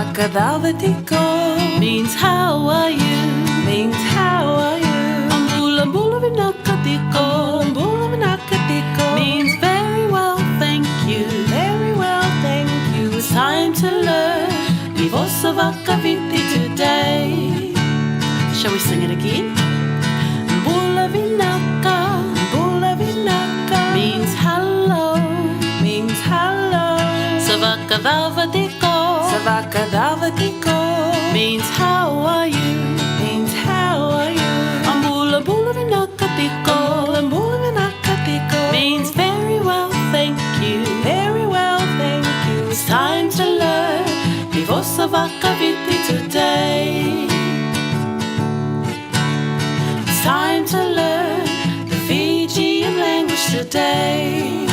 Savakadavatiko means how are you? Means how are you? Ambula mbula vinakatiko, ambula vinakatiko means very well, thank you. Very well, thank you. It's time to learn. Vivo savakaviti today. Shall we sing it again? Mbula vinaka means hello, means hello. Savakadavatiko means how are you? Means how are you? Ambula mbula vinakatiko, ambula vinakatiko means very well, thank you. Very well, thank you. It's time to learn. Vivo savakaviti today. It's time to learn the Fijian language today.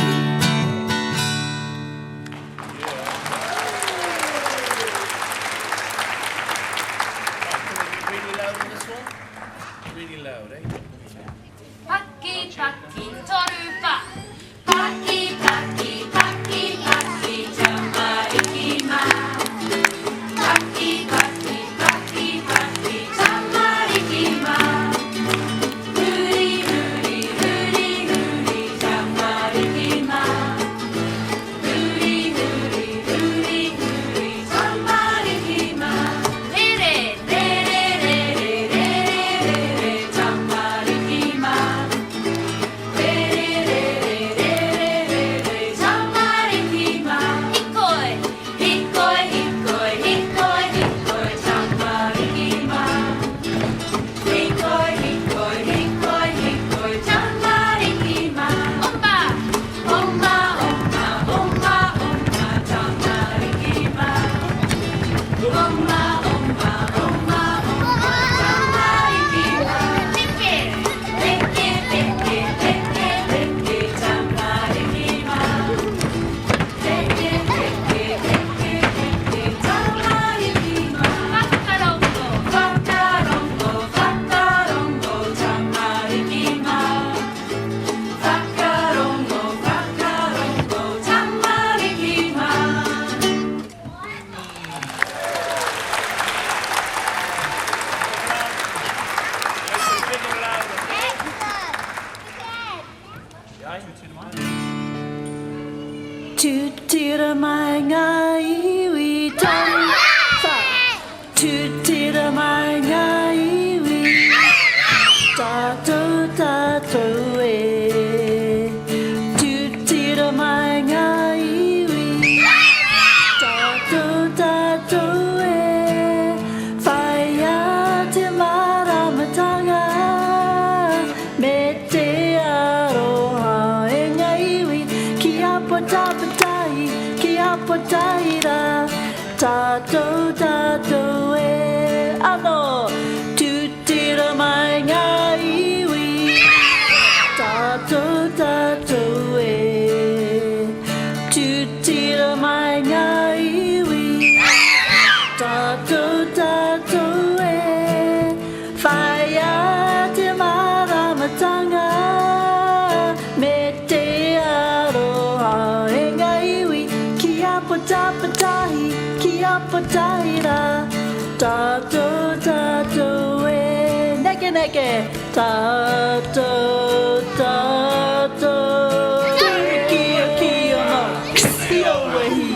Taki, taki, torupa. Taki, taki, taki, taki, tamariki ma. Taki, taki, taki, taki, tamariki ma. Huri, huri, huri, huri, tamariki ma. Huri, huri, huri, huri, tamariki ma. Re, re, re, re, re, re, re, re, tamariki ma. Tutira mai ngā iwi tama. Tutira mai ngā iwi. Tātou tātou e. Tutira mai ngā iwi. Tātou tātou e. Whai a te maramatanga. Me te aroha e ngā iwi. Ki a potapatai, ki a potaira. Tātou tātou e. Ano, tutira mai ngā iwi. Tātou tātou e. Tutira mai ngā iwi. Tātou tātou e. Whai a te maramatanga. Me te aroha e ngā iwi. Ki a potapatahi, ki a potaira. Tātou tātou e. Neke neke. Tātou tātou. Kia kia no. Kia wehi.